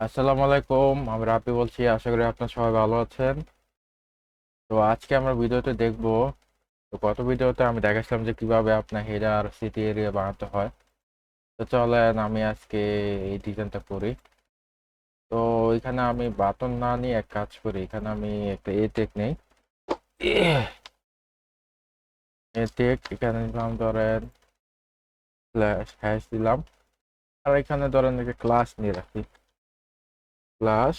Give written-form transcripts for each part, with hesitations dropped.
আসসালামু আলাইকুম, আমি রাপি বলছি। আশা করি আপনার সবাই ভালো আছেন। তো আজকে আমরা ভিডিওতে দেখব। তো গত ভিডিওতে আমি দেখাচ্ছিলাম যে কিভাবে আপনার হেডার সিটি এরিয়া বানাতে হয়। তো চলেন আমি আজকে এই ডিজাইনটা করি। তো এখানে আমি বাটন না নিয়ে এক কাজ করি, এখানে আমি একটা এ টেক নেই। এ টেক এখানে নিলাম, ধরেন স্ল্যাশ হ্যাশ দিলাম। আর এখানে ধরেন একটা ক্লাস নিয়ে রাখি, ক্লাস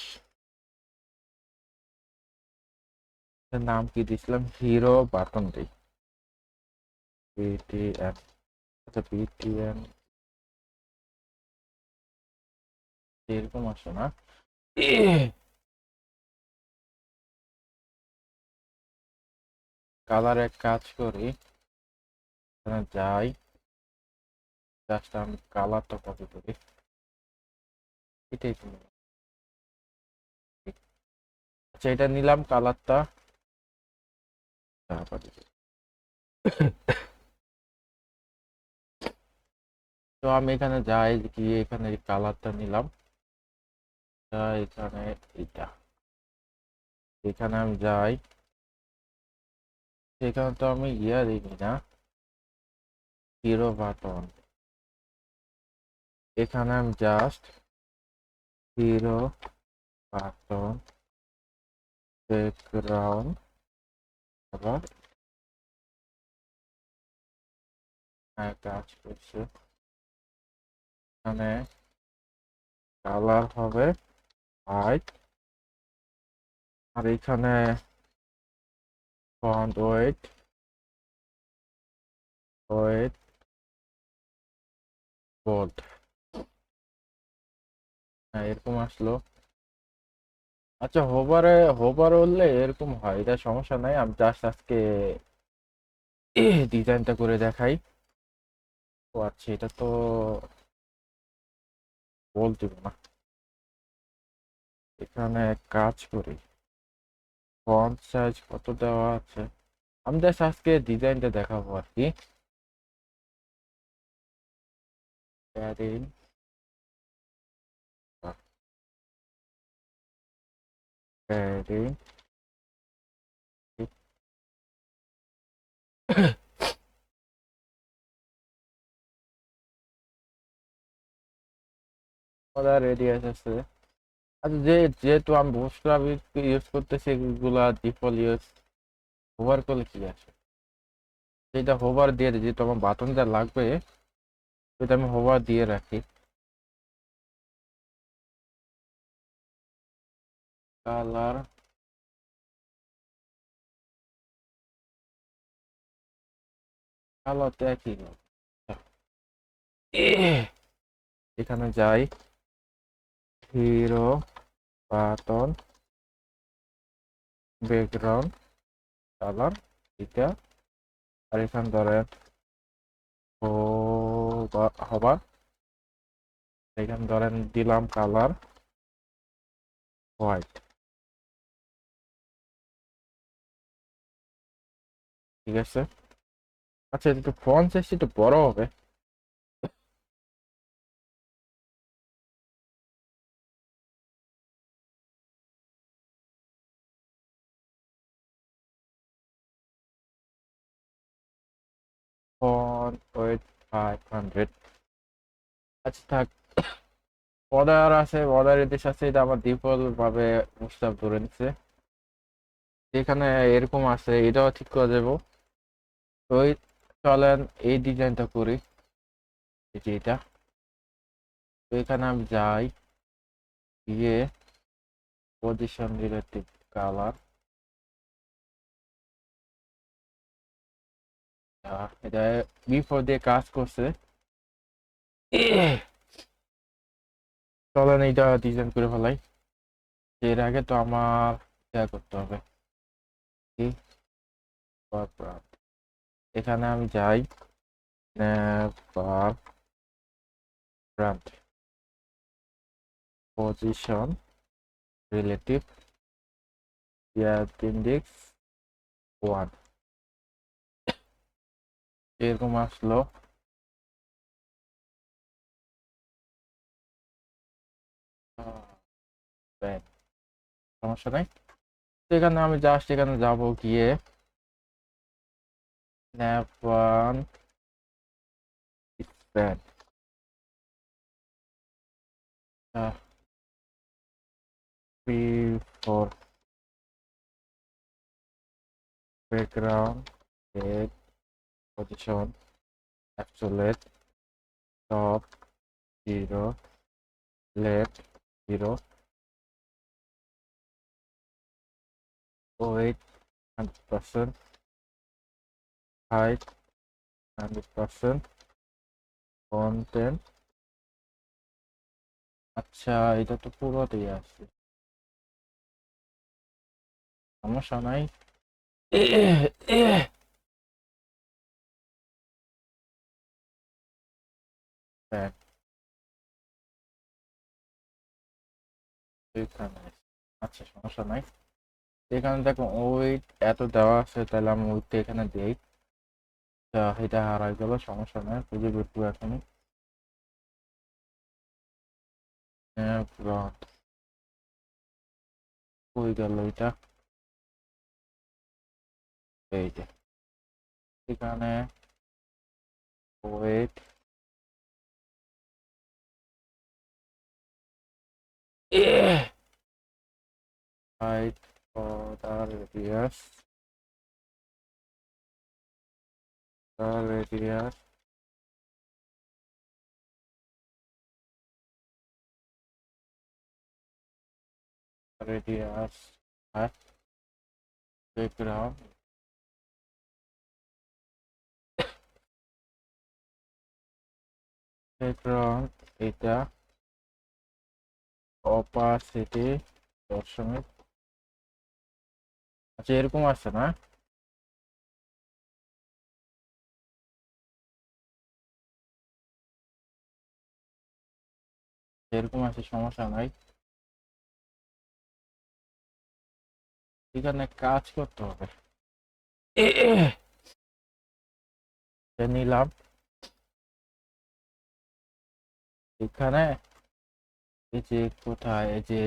নাম কি দিয়েছিলাম, হিরো বাটন দিই, বিটিএম। আচ্ছা, বিটিএম এরকম আসে না। কালার এক কাজ করি, এখানে যাই, জাস্ট আমি কালারটা কপি করি, এটাই তো। আচ্ছা, এটা নিলাম কালারটা। তো আমি এখানে যাই, গিয়ে এখানে কালারটা নিলাম, এখানে এটা, এখানে আমি যাই, এখানে তো আমি ইয়া দিই না, হিরো বাটন। এখানে আমি জাস্ট হিরো বাটন ব্যাকগ্রাউন্ড, আবার কাজ করছে, এখানে কালার হবে হোয়াইট, আর এখানে ফন্ট ওয়েট, ওয়েট বোল্ড। হ্যাঁ, এরকম আসলো। আচ্ছা, হোভারে হোভার উঠলে এরকম হয়, এটা সমস্যা নাই। আমি জাস্ট আজকে ডিজাইনটা করে দেখাই। ও আচ্ছা, এটা তো বলতে না। এখানে এক কাজ করি, ফন্ট সাইজ কত দেওয়া আছে, আমি জাস্ট আজকে ডিজাইনটা দেখাবো আর কি। প্যাডিং, প্যাডিং, রেডিয়াস আছে। আচ্ছা, যেহেতু আমি বুস্ট্রাপ ইউজ করতেছি, এগুলা ডিফল্ট ইউজ, হোভার করলে কি আছে, সেটা হোভার দিয়ে দিই, যেহেতু আমার বাটনটা লাগবে, সেটা আমি হোভার দিয়ে রাখি। কালার, কালার তো একই। এখানে যাই, হিরো বাটন ব্যাকগ্রাউন্ড কালার, এটা। আর এখানে ধরেন হবার, এখানে ধরেন দিলাম কালার হোয়াইট। ঠিক আছে। আচ্ছা, এটা একটু ফন্ট সাইজ একটু বড় হবে। Font wait 500। আচ্ছা থাক, অর্ডার আছে, অর্ডারের দেশ আছে, এটা আমার ডিফল্ট ভাবে মুস্তাফ ধরে নিচ্ছে। এখানে এরকম আছে, এটাও ঠিক করে দেবো। তো চলেন এই ডিজাইনটা করি, এই যে এটা। তো এখানে আমি যাই, গিয়ে পজিশন রিলেটিভ কালার, এটা বিফোর দিয়ে কাজ করছে। চলেন এইটা ডিজাইন করে ফেলাই। এর আগে তো আমার ইয়া করতে হবে কি, বারবার। এখানে আমি যাই, বারবার পজিশন রিলেটিভ ইন্ডেক্স 1, এরকম আসলো। স্প্যান, সমস্যা নাই। তো এখানে আমি জাস্ট এখানে যাব, গিয়ে snap one span, three four background head position absolute top 0 left 0 weight 100% height 100% content. আচ্ছা, এটা তো পুরোটাই আছে, সমস্যা নাই। হ্যাঁ, এখানে আছে। আচ্ছা, সমস্যা নাই। এখানে দেখো ওয়েট এত দেওয়া আছে, তাহলে আমি ওয়েটটা এখানে দিই। এটা হারাই গেল, সমস্যা নাই, খুঁজে বের করবো এখনই। কই গেল এটা? এই যে এখানে weight height order radius radius radius আর ব্যাকগ্রাউন্ড ব্যাকগ্রাউন্ড এটা অপাসিটি 10। আচ্ছা, এরকম আছে না? এরকম আছে, সমস্যা নাই। এখানে কাজ করতে হবে। নিলাম এখানে, এই যে কোথায়, এই যে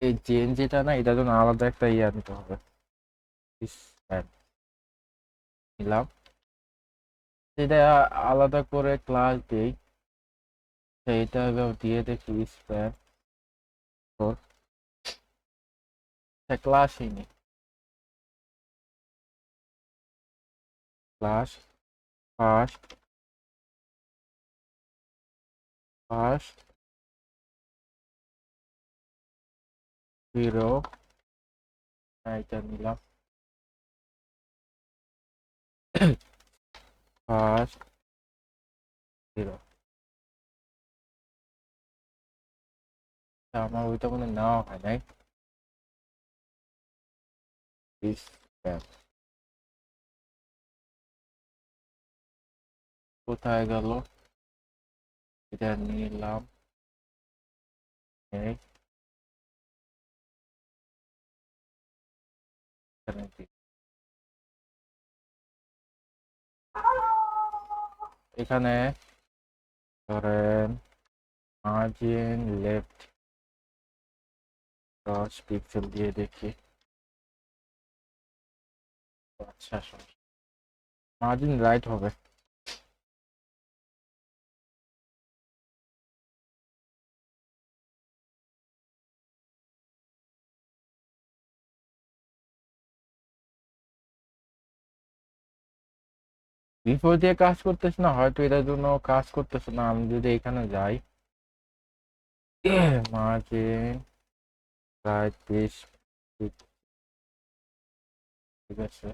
এই জেন যেটা না, এটার জন্য আলাদা একটা ইয়ে নিতে হবে। স্প্যান নিলাম, এটা আলাদা করে ক্লাস দিই, সেইটা দিয়ে দেখি স্প্যান ক্লাসই নেই। ক্লাস ফার্স্ট ফার্স্ট 0, এটা নিলাম ফার্স্ট 0। আমার ওইটা মনে হয় নেওয়া হয় নাই। স্প্যান কোথায় গেল? এটা নিলাম, এই এখানে দিই। এখানে ধরেন মার্জিন লেফট 10 পিক্সেল দিয়ে দেখি। আচ্ছা, মার্জিন রাইট হবে। বিফোর দিয়ে কাজ করতেছে না, হয়তো এটার জন্য কাজ করতেছে না। আমি যদি এখানে যাই, মার্জিন রাইট 20, ঠিক আছে।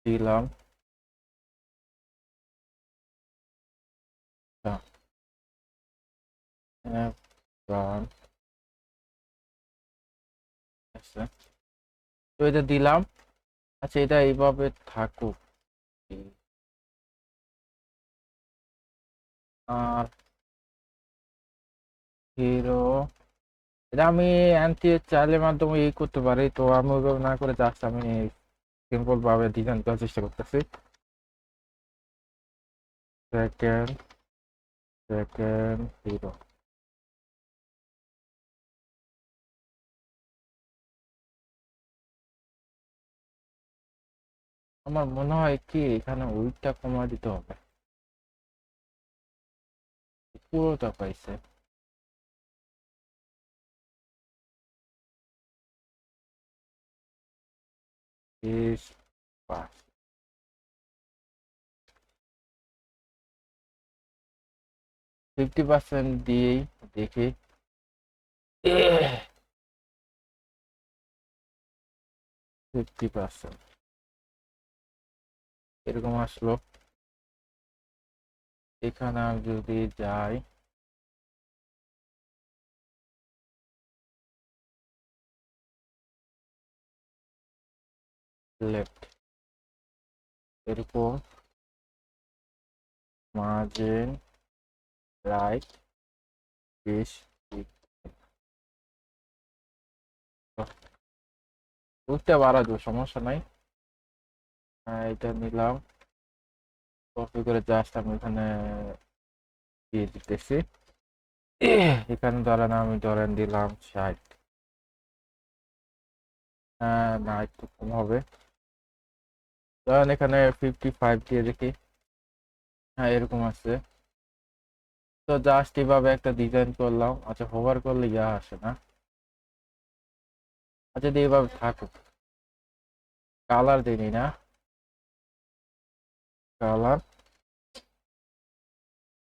দিলাম, তো এটা দিলাম। আচ্ছা, এটা এইভাবে থাকুক। আর হিরো, এটা আমি অ্যান্টি চাইলের মাধ্যমে ই করতে পারি, তো আমি ওইভাবে না করে জাস্ট আমি সিম্পল ভাবে ডিজাইন করার চেষ্টা করতেছি। Second hero. আমার মনে হয় কি এখানে উইকটা কমা দিতে হবে, পুরোটা পাইছে। বিশ পাঁচ 50% দিয়েই দেখি। 50% এরকম আসলো। এখানে আমি যদি যাই, লেফট এরকম, মার্জিন রাইট 20, বুঝতে পারা যাবে, সমস্যা নাই। এটা নিলাম, কপি করে জাস্ট আমি এখানে দিয়ে দিতেছি। এখানে ধরেন আমি দিলাম 60। না, একটু কম হবে। ধরেন এখানে 55 দিয়ে দেখি। হ্যাঁ, এরকম আছে। তো জাস্ট এভাবে একটা ডিজাইন করলাম। আচ্ছা, হোভার করলে ইয়া আসে না। আচ্ছা, দিয়ে এভাবে থাকুক। কালার দিই না, কালার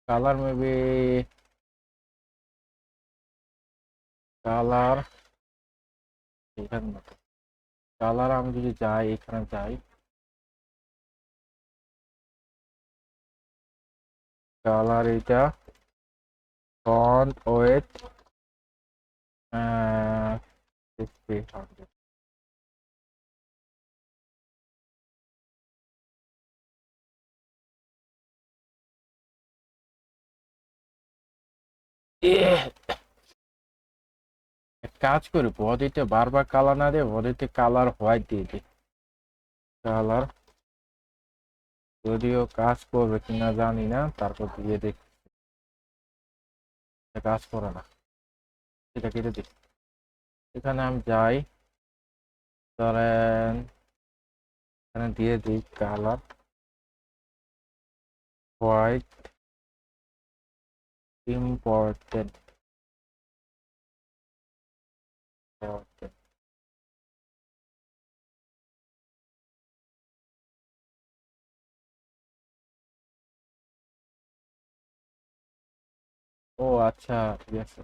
কালার মেবি, কালার এখানে না। কালার আমি যদি যাই, এখানে যাই, কালার এটা ফন্ট ওয়েট 600। এক কাজ করি, বডিতে বারবার কালার না দিয়ে বডিতে কালার হোয়াইট দিয়ে দিই। কালার যদিও কাজ করবে কিনা জানি না, তারপর দিয়ে দেখি। কাজ করে না, এটা কেটে দিই। এখানে আমি যাই, ধরেন এখানে দিয়ে দিই কালার হোয়াইট ইম্পর্টেন্ট। ও আচ্ছা, ঠিক আছে।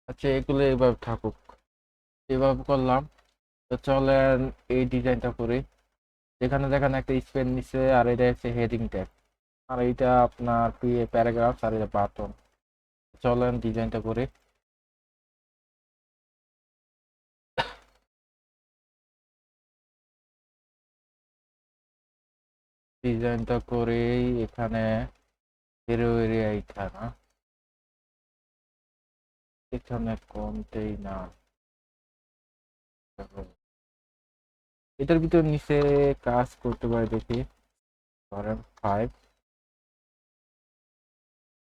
আচ্ছা, এগুলো এভাবে থাকুক, এভাবে করলাম। তো চলেন এই ডিজাইনটা করি। এখানে দেখেন একটা স্পেন নিচে, আর এটা হচ্ছে হেডিং ট্যাগ, আর এইটা আপনার প্যারাগ্রাফ, আর এটা বাটন। চলেন ডিজাইনটা করি। ডিজাইনটা করে এখানে হিরো এরিয়া এইটা না, এখানে কন্টেইনার, এটার ভিতর নিচে কাজ করতে পারি দেখি। ধরেন 5।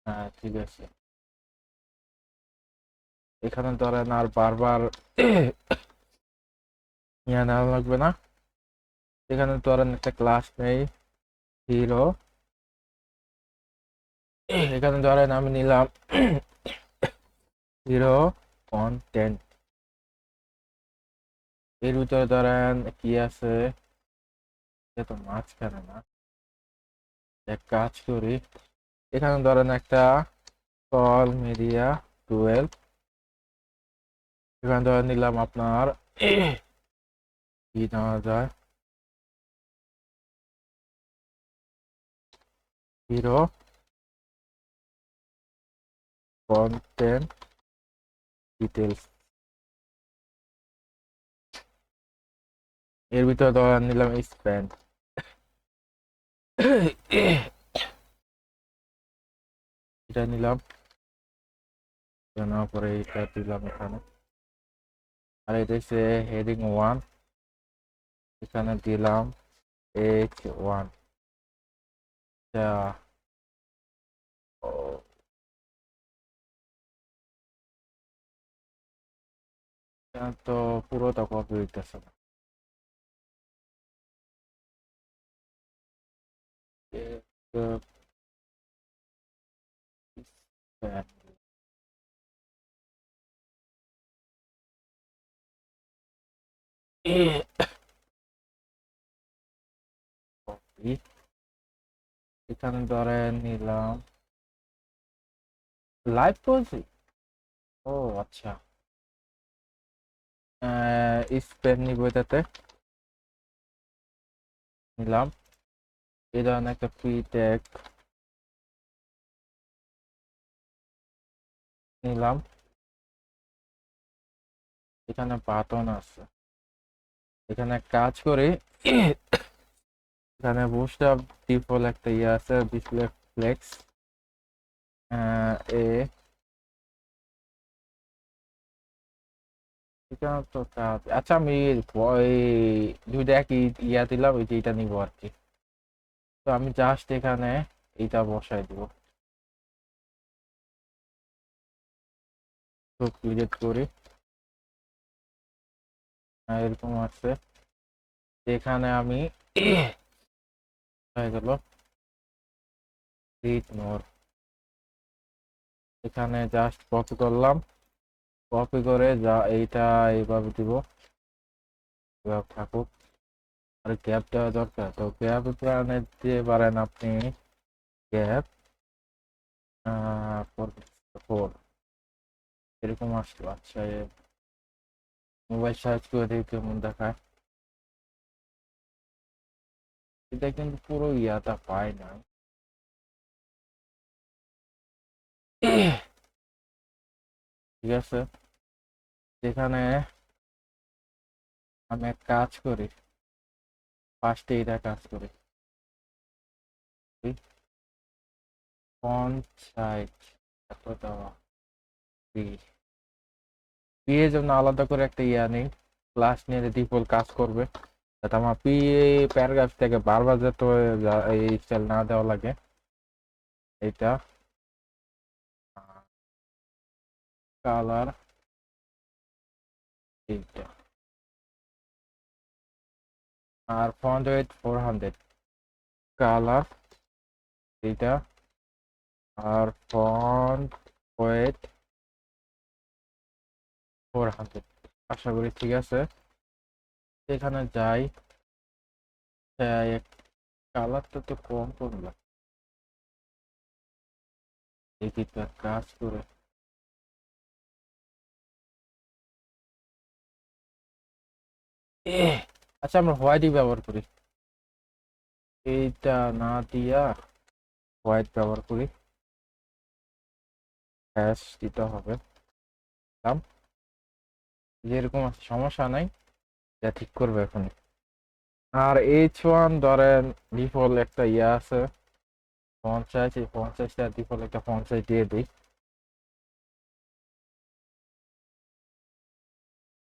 হ্যাঁ, ঠিক আছে। এখানে ধরেন আর বারবার ইয়া নেওয়া লাগবে না। এখানে ধরেন একটা ক্লাস নেই, হিরো। এখানে ধরেন আমি নিলাম হিরো কন্টেন্ট। এর ভিতরে ধরেন কি আছে, এটা তো মাঝখানে না। এক কাজ করি, এখানে ধরেন একটা কল মিডিয়া 12। এখানে ধরে নিলাম আপনার কি নেওয়া যায়, হিরো কন্টেন্ট ডিটেলস। এর ভিতরে ধরে নিলাম স্প্যান। এটা নিলাম, নেওয়ার পরে এটা দিলাম এখানে। আর এটা হচ্ছে হেডিং 1, এখানে দিলাম H1। আচ্ছা, ও, এখানে তো পুরোটা কপি হইতেছে না। এ- এ- স্প্যান। কপি, এখানে ধরে নিলাম লাইভ করছি। ও আচ্ছা, স্পেন নিব এটাতে, নিলাম। এই ধরনের একটা ফ্রি ট্যাগ নিলাম। এখানে বাটন আছে, এখানে কাজ করে। এখানে বুস্ট আপ ডিফল্ট একটা ইয়ে আছে, ডিসপ্লে ফ্লেক্স এ। এখানে তো কাজ, আচ্ছা আমি ওই দুইটা একই ইয়া দিলাম, ওই যে এটা নিবো আর কি। তো আমি জাস্ট এখানে এইটা বসাই দিব। তো ক্লিক করি, এরকম আছে। এখানে আমি হয়ে গেল রিড মোর। এখানে জাস্ট কপি করলাম, কপি করে যা এইটা এইভাবে দিব, এভাবে থাকুক। আর গ্যাপ দেওয়া দরকার, তো গ্যাপ এখানে দিতে পারেন আপনি, গ্যাপ 4, এরকম আসলো। আচ্ছা, মোবাইল সার্চ করে দেখি কেমন দেখায়। এটা কিন্তু পুরো ইয়াটা পায় না। ঠিক আছে, যেখানে আমি এক কাজ করি, ফার্স্টে এটা কাজ করি, ফন্ট সাইজ এত দেওয়া, পি এর জন্য আলাদা করে একটা ইয়া নেই, ক্লাস নিয়ে ডিফল্ট কাজ করবে, যাতে আমার পি প্যারাগ্রাফ থেকে বারবার যাতে এই স্টাইল না দেওয়া লাগে। এটা কালার, এইটা, আর ফন্ট ওয়েট 400, কালার এইটা, আর ফন্ট ওয়েট 400। আশা করি ঠিক আছে। এখানে যাই, কালারটা তো কম করলাম, দেখি তো এক কাজ করে। আচ্ছা, আমরা হোয়াইটই ব্যবহার করি, এইটা না দিয়া হোয়াইট ব্যবহার করি, হ্যাশ দিতে হবে। দাম যেরকম আছে সমস্যা নাই, যা ঠিক করবে এখন। আর H1 ধরেন ডিফল্ট একটা ইয়ে আছে, 50, এই 50টা ডিফল্ট একটা 50 দিয়ে দিই,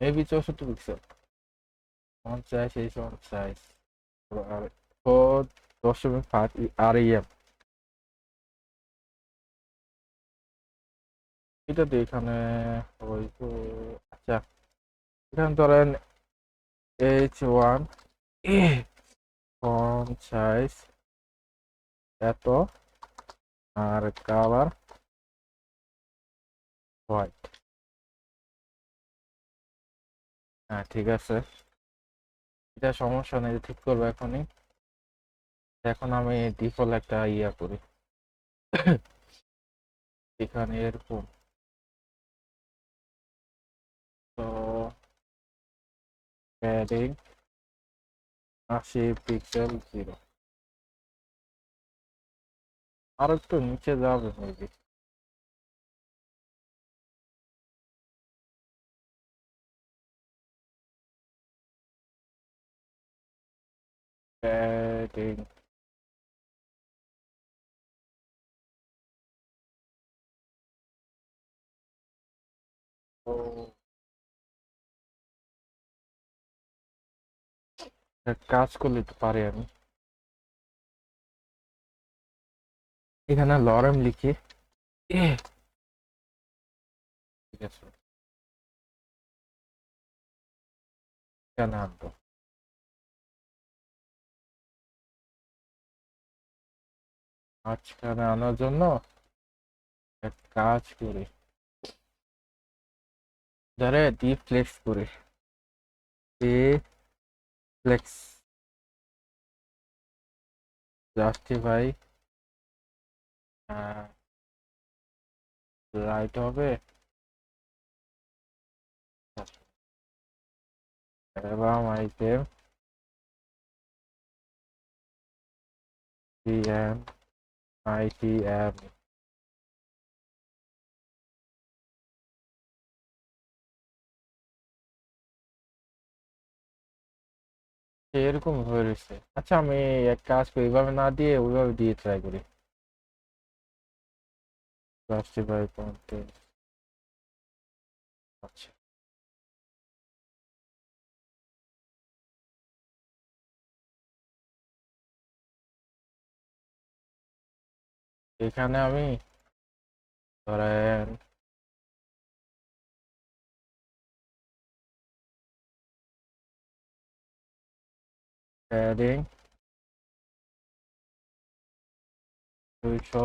মেবি 64 পিক্সেল। 50, এই 50, আর 4.5 REM। এটা তো এখানে হয়তো, আচ্ছা এখানে ধরেন H1 ফন্ট সাইজ এত, আর কালার হোয়াইট। হ্যাঁ ঠিক আছে, এটা সমস্যা নেই, ঠিক করবো এখনই। এখন আমি ডিফল্ট একটা ইয়া করি, এখানে এরকম। তো প্যাডিং 80 পিক্সেল 0, আর একটু নিচে যাবে মেবি। প্যাডিং কাজ করলে তো পারি আমি। এখানে লরেম লিখি। ঠিক আছে, কেন আনবো? মাঝখানে আনার জন্য এক কাজ করি, ধরে ডি ফ্লেক্স করি। ডি ফ্লেক্স জাস্টিফাই রাইট হবে এবং আইটেম সিএম আইটিএম। এরকম হয়ে রয়েছে। আচ্ছা আমি এক কাজ করি, এইভাবে না দিয়ে ওইভাবে দিয়ে ট্রাই করি। Justify content. আচ্ছা, এখানে আমি ধরেন প্যাডিং 200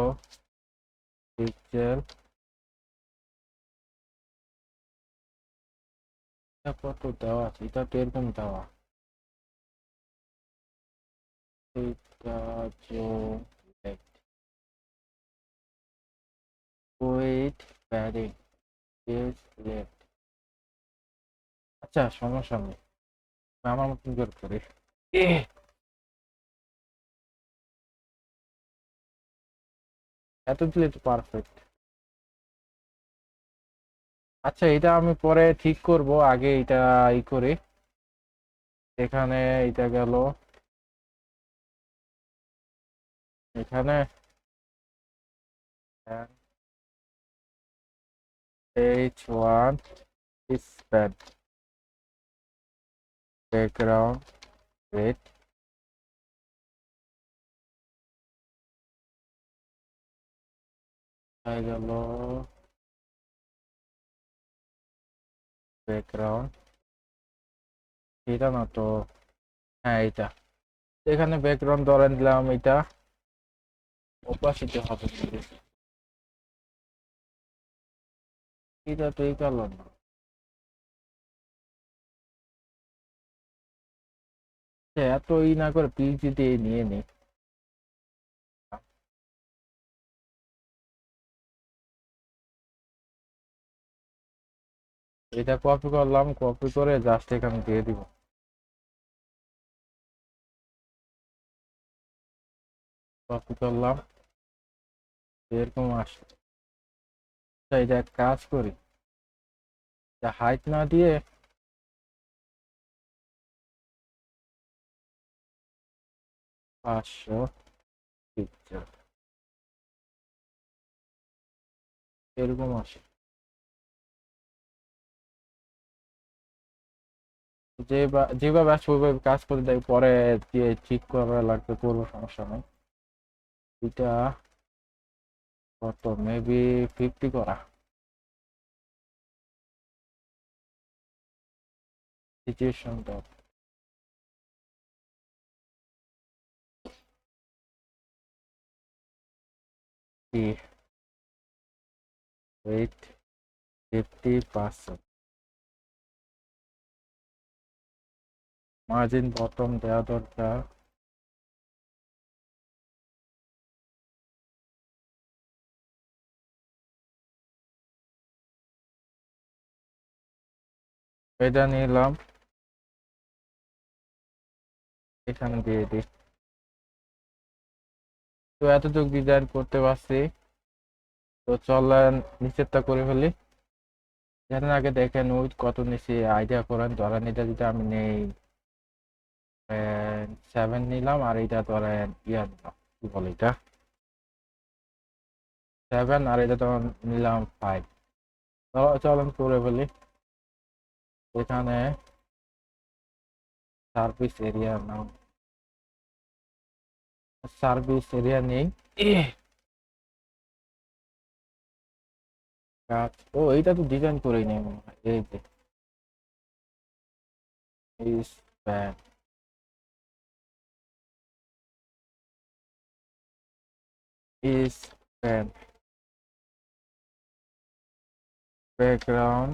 পিক্সেল। কত দেওয়া আছে? এটা তো এরকম দেওয়া। এটা zoom with padding is left. আচ্ছা সমস্যা নেই, আমি আমার মতন করে করি। এত দিলে তো পারফেক্ট। আচ্ছা এটা আমি পরে ঠিক করব, আগে এটা ই করি। এখানে এটা গেল, এখানে H1 স্প্যান ব্যাকগ্রাউন্ড রেড হয়ে গেল ব্যাকগ্রাউন্ড। এটা না তো, হ্যাঁ এটা। এখানে ব্যাকগ্রাউন্ড ধরে দিলাম, এটা ওপাসিটি হবে কিন্তু। এটা তো এই কালার না। এত ই না করে পিএইচডি দিয়ে নিয়ে নি। এটা কপি করলাম, কপি করে জাস্ট এখানে দিয়ে দিব। কপি করলাম, এরকম আসে। আচ্ছা, এটা এক কাজ করি, হাইট না দিয়ে 500 পিক্সেল এরকম আসে। যেভাবে আসে ওইভাবে কাজ করে দেয়, পরে দিয়ে ঠিক করা লাগবে, করবো, সমস্যা নেই। এটা কত, মেবি 50 করা সিচুয়েশন ডট কি ওয়েট 50%। মার্জিন বটম দেওয়া দরকার। এটা নিলাম, এখানে দিয়ে দিই। তো এতটুকু ডিজাইন করতে পারছি, তো চলেন নিচেরটা করে ফেলি। যেন আগে দেখেন ওই কত নিচে আইডিয়া করেন, ধরেন এটা যদি আমি নেই 7 নিলাম, আর এটা ধরেন ইয়া নিলাম, কি বলে এটা, 7, আর এটা তো নিলাম 5। চলেন করে ফেলি। এখানে সার্ভিস এরিয়া নাম, সার্ভিস এরিয়া নেই। কাজ, ও এইটা তো ডিজাইন করেই নেই মনে হয়। এই যে span, span, background,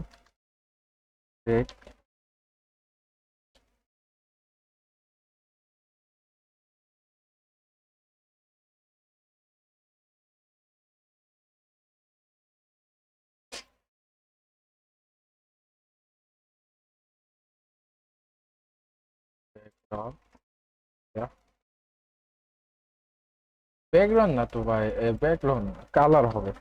background, background না তো ভাই, ব্যাকগ্রাউন্ড কালার হবে।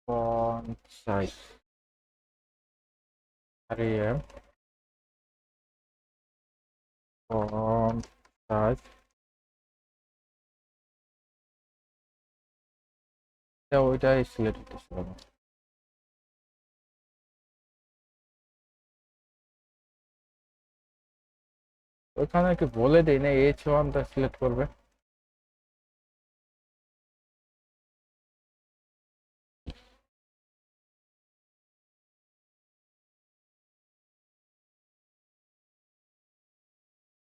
ফন্ট সাইজ আরিএম, ফন্ট সাইজ, ওইটাই সিলেক্ট করতেছিল না। ওইখানে কি বলে দেই না H1টা সিলেক্ট করবে?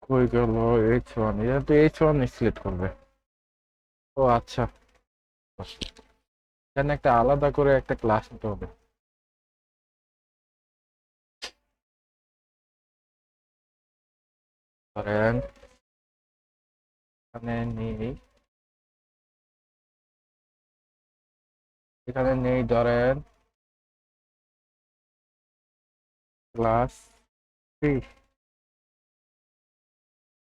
কই গেল H1? এটা তো H1 সিলেক্ট করবে। ও আচ্ছা, এখানে একটা আলাদা করে একটা ক্লাস নিতে হবে। ধরেন এখানে নেই, এখানে নেই, ধরেন ক্লাস ফ্রি,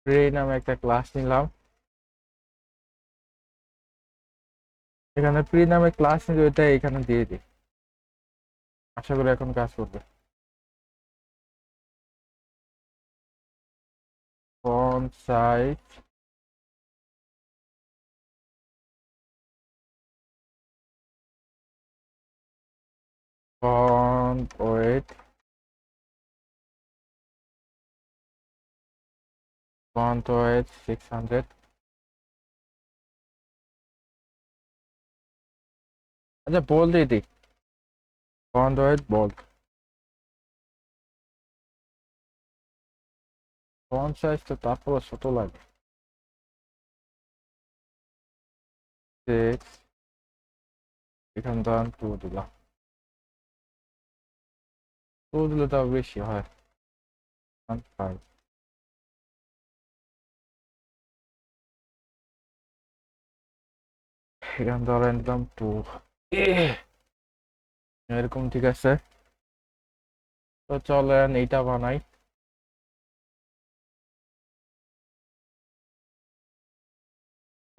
ফ্রি নামে একটা ক্লাস নিলাম। এখানে ফ্রি নামে ক্লাস নিলে ওইটা এখানে দিয়ে দিই। আশা করি এখন কাজ করবে। Font size, font wait, font wait 600। আচ্ছা বল দিয়ে দিই, ফন্ট ওয়েট বল। ফন্ট সাইজ তো তারপর ছোট লাগে। 6, এখানে ধরেন 2 দিলাম, 2 দিলে তাও বেশি হয়। 5, এখানে ধরেন দিলাম 2। এরকম ঠিক আছে। তো চলেন এইটা বানাই।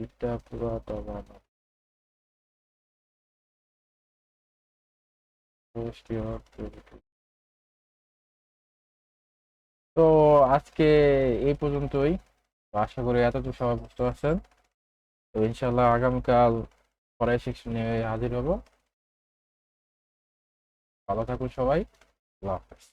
এটা পুরোটা বানাই। তো আজকে এই পর্যন্তই। তো আশা করি এতটুকু সবাই বুঝতে পারছেন। তো ইনশাল্লাহ আগামীকাল পরের সেকশন নিয়ে হাজির হবো। ভালো থাকুন সবাই। আল্লাহ হাফেজ।